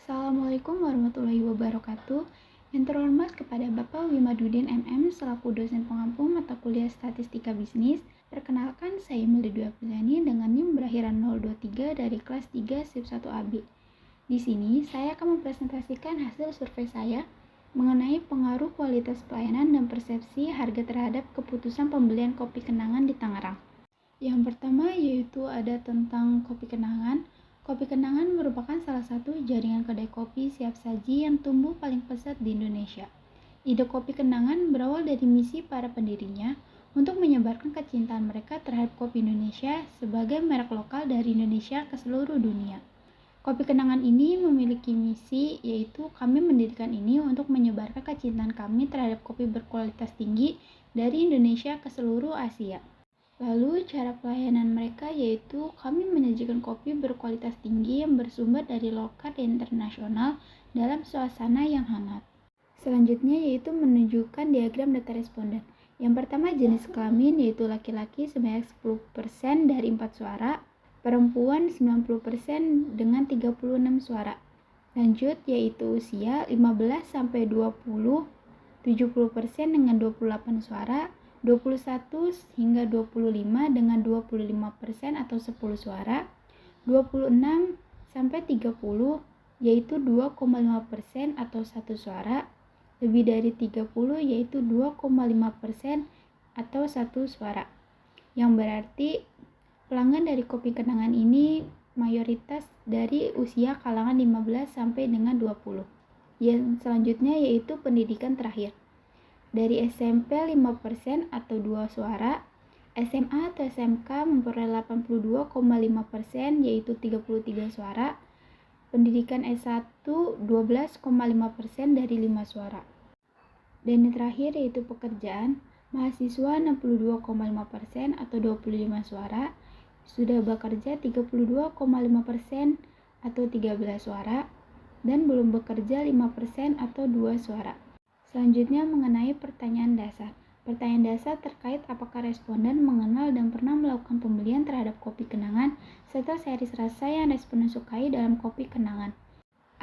Assalamualaikum warahmatullahi wabarakatuh. Yang terhormat kepada Bapak Wimadudin MM selaku dosen pengampu mata kuliah Statistika Bisnis. Perkenalkan, saya Melidya Apriliani dengan NIM berakhiran 023 dari kelas 3 SIP 1 AB. Di sini saya akan mempresentasikan hasil survei saya mengenai pengaruh kualitas pelayanan dan persepsi harga terhadap keputusan pembelian kopi kenangan di Tangerang. Yang pertama yaitu ada tentang kopi kenangan. Kopi kenangan merupakan salah satu jaringan kedai kopi siap saji yang tumbuh paling pesat di Indonesia. Ide kopi kenangan berawal dari misi para pendirinya untuk menyebarkan kecintaan mereka terhadap kopi Indonesia sebagai merek lokal dari Indonesia ke seluruh dunia. Kopi kenangan ini memiliki misi yaitu kami mendirikan ini untuk menyebarkan kecintaan kami terhadap kopi berkualitas tinggi dari Indonesia ke seluruh Asia. Lalu cara pelayanan mereka yaitu kami menyajikan kopi berkualitas tinggi yang bersumber dari lokal dan internasional dalam suasana yang hangat. Selanjutnya yaitu menunjukkan diagram data responden. Yang pertama jenis kelamin yaitu laki-laki sebanyak 10% dari 4 suara, perempuan 90% dengan 36 suara. Lanjut yaitu usia 15-20, 70% dengan 28 suara, 21 hingga 25 dengan 25% atau 10 suara, 26 sampai 30 yaitu 2,5% atau 1 suara, lebih dari 30 yaitu 2,5% atau 1 suara. Yang berarti pelanggan dari kopi kenangan ini mayoritas dari usia kalangan 15 sampai dengan 20. Yang selanjutnya yaitu pendidikan terakhir. Dari SMP 5% atau 2 suara, SMA atau SMK memperoleh 82,5% yaitu 33 suara, pendidikan S1 12,5% dari 5 suara. Dan yang terakhir yaitu pekerjaan, mahasiswa 62,5% atau 25 suara, sudah bekerja 32,5% atau 13 suara, dan belum bekerja 5% atau 2 suara. Selanjutnya mengenai pertanyaan dasar. Pertanyaan dasar terkait apakah responden mengenal dan pernah melakukan pembelian terhadap kopi kenangan serta series rasa yang responden sukai dalam kopi kenangan.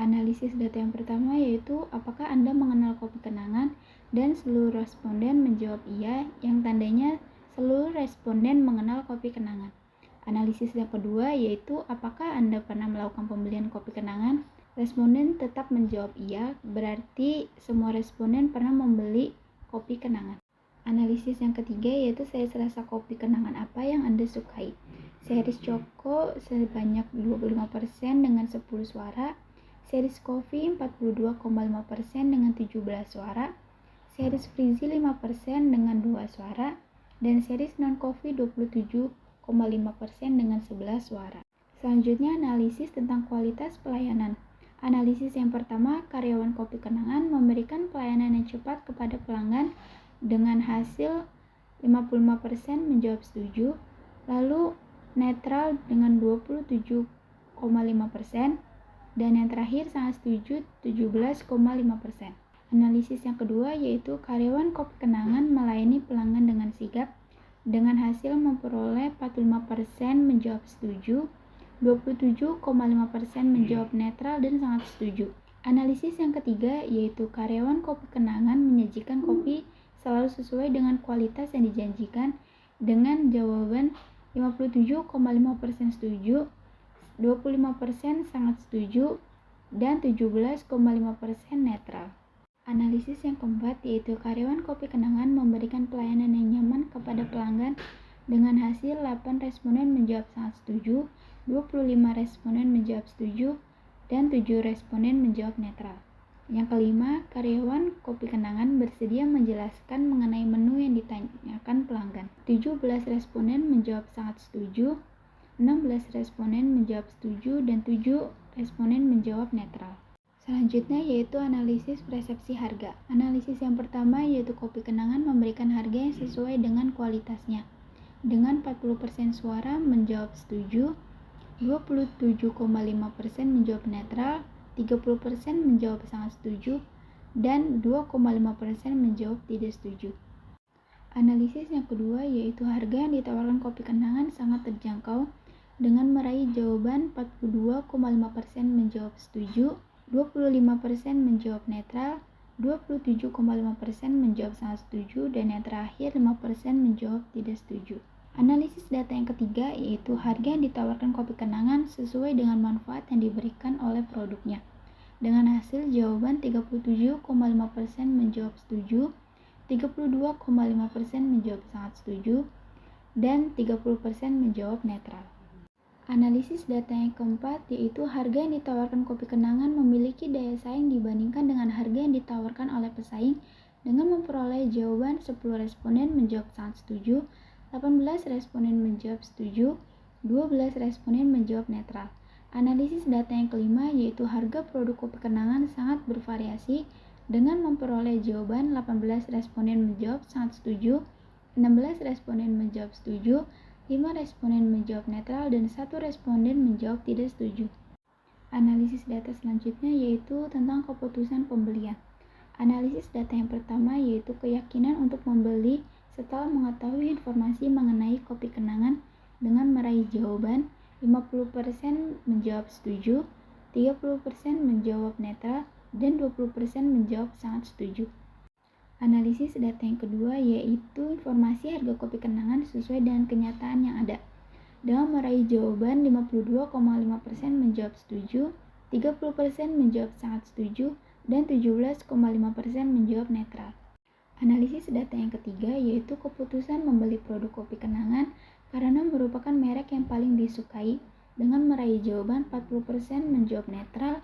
Analisis data yang pertama yaitu apakah Anda mengenal kopi kenangan, dan seluruh responden menjawab iya yang tandanya seluruh responden mengenal kopi kenangan. Analisis yang kedua yaitu apakah Anda pernah melakukan pembelian kopi kenangan. Responden tetap menjawab iya, berarti semua responden pernah membeli kopi kenangan. Analisis yang ketiga yaitu series rasa kopi kenangan apa yang Anda sukai. Series Choco sebanyak 25% dengan 10 suara, series Coffee 42,5% dengan 17 suara, series Freezy 5% dengan 2 suara, dan series Non-Coffee 27,5% dengan 11 suara. Selanjutnya analisis tentang kualitas pelayanan. Analisis yang pertama, karyawan kopi kenangan memberikan pelayanan yang cepat kepada pelanggan dengan hasil 55% menjawab setuju, lalu netral dengan 27,5%, dan yang terakhir sangat setuju 17,5%. Analisis yang kedua yaitu karyawan kopi kenangan melayani pelanggan dengan sigap dengan hasil memperoleh 45% menjawab setuju, 27,5% menjawab netral dan sangat setuju. Analisis yang ketiga yaitu karyawan kopi kenangan menyajikan kopi selalu sesuai dengan kualitas yang dijanjikan dengan jawaban 57,5% setuju, 25% sangat setuju, dan 17,5% netral. Analisis yang keempat yaitu karyawan kopi kenangan memberikan pelayanan yang nyaman kepada pelanggan dengan hasil 8 responden menjawab sangat setuju, 25 responden menjawab setuju, dan 7 responden menjawab netral. Yang kelima, karyawan kopi kenangan bersedia menjelaskan mengenai menu yang ditanyakan pelanggan. 17 responden menjawab sangat setuju, 16 responden menjawab setuju, dan 7 responden menjawab netral. Selanjutnya yaitu analisis persepsi harga. Analisis yang pertama yaitu kopi kenangan memberikan harga yang sesuai dengan kualitasnya. Dengan 40% suara menjawab setuju, 27,5% menjawab netral, 30% menjawab sangat setuju, dan 2,5% menjawab tidak setuju. Analisis yang kedua yaitu harga yang ditawarkan kopi kenangan sangat terjangkau dengan meraih jawaban 42,5% menjawab setuju, 25% menjawab netral, 27,5% menjawab sangat setuju, dan yang terakhir 5% menjawab tidak setuju. Analisis data yang ketiga yaitu harga yang ditawarkan kopi kenangan sesuai dengan manfaat yang diberikan oleh produknya. Dengan hasil jawaban 37,5% menjawab setuju, 32,5% menjawab sangat setuju, dan 30% menjawab netral. Analisis data yang keempat yaitu harga yang ditawarkan kopi kenangan memiliki daya saing dibandingkan dengan harga yang ditawarkan oleh pesaing dengan memperoleh jawaban 10 responden menjawab sangat setuju, 18 responden menjawab setuju, 12 responden menjawab netral. Analisis data yang kelima yaitu harga produk kopi kenangan sangat bervariasi dengan memperoleh jawaban 18 responden menjawab sangat setuju, 16 responden menjawab setuju, 5 responden menjawab netral, dan 1 responden menjawab tidak setuju. Analisis data selanjutnya yaitu tentang keputusan pembelian. Analisis data yang pertama yaitu keyakinan untuk membeli setelah mengetahui informasi mengenai kopi kenangan dengan meraih jawaban 50% menjawab setuju, 30% menjawab netral, dan 20% menjawab sangat setuju. Analisis data yang kedua yaitu informasi harga kopi kenangan sesuai dengan kenyataan yang ada. Dengan meraih jawaban 52,5% menjawab setuju, 30% menjawab sangat setuju, dan 17,5% menjawab netral. Analisis data yang ketiga yaitu keputusan membeli produk kopi kenangan karena merupakan merek yang paling disukai dengan meraih jawaban 40% menjawab netral,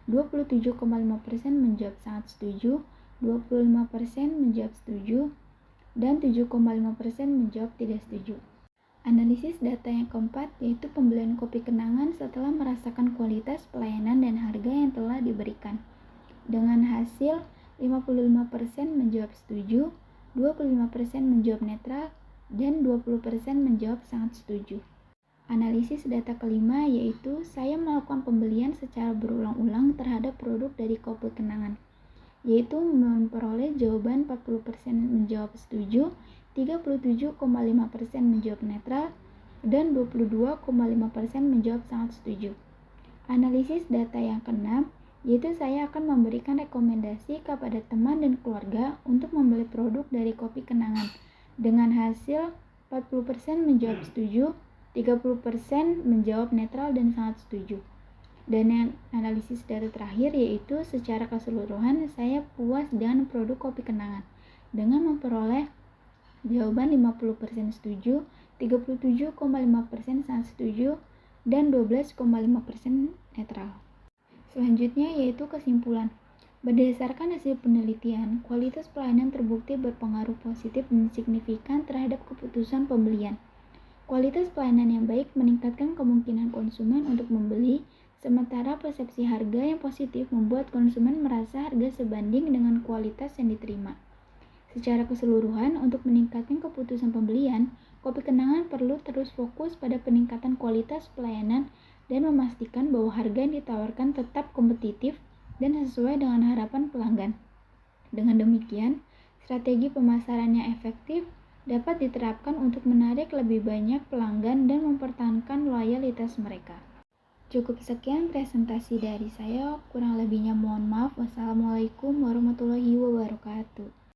27,5% menjawab sangat setuju, 25% menjawab setuju, dan 7,5% menjawab tidak setuju. Analisis data yang keempat yaitu pembelian kopi kenangan setelah merasakan kualitas, pelayanan, dan harga yang telah diberikan. Dengan hasil 55% menjawab setuju, 25% menjawab netral, dan 20% menjawab sangat setuju. Analisis data kelima yaitu saya melakukan pembelian secara berulang-ulang terhadap produk dari kopi kenangan, yaitu memperoleh jawaban 40% menjawab setuju, 37,5% menjawab netral, dan 22,5% menjawab sangat setuju. Analisis data yang keenam yaitu saya akan memberikan rekomendasi kepada teman dan keluarga untuk membeli produk dari kopi kenangan dengan hasil 40% menjawab setuju, 30% menjawab netral dan sangat setuju. Dan yang analisis data terakhir yaitu secara keseluruhan saya puas dengan produk kopi kenangan dengan memperoleh jawaban 50% setuju, 37,5% sangat setuju, dan 12,5% netral. Selanjutnya yaitu kesimpulan. Berdasarkan hasil penelitian, kualitas pelayanan terbukti berpengaruh positif dan signifikan terhadap keputusan pembelian. Kualitas pelayanan yang baik meningkatkan kemungkinan konsumen untuk membeli, sementara persepsi harga yang positif membuat konsumen merasa harga sebanding dengan kualitas yang diterima. Secara keseluruhan, untuk meningkatkan keputusan pembelian, kopi kenangan perlu terus fokus pada peningkatan kualitas pelayanan dan memastikan bahwa harga yang ditawarkan tetap kompetitif dan sesuai dengan harapan pelanggan. Dengan demikian, strategi pemasaran yang efektif dapat diterapkan untuk menarik lebih banyak pelanggan dan mempertahankan loyalitas mereka. Cukup sekian presentasi dari saya, kurang lebihnya mohon maaf. Wassalamualaikum warahmatullahi wabarakatuh.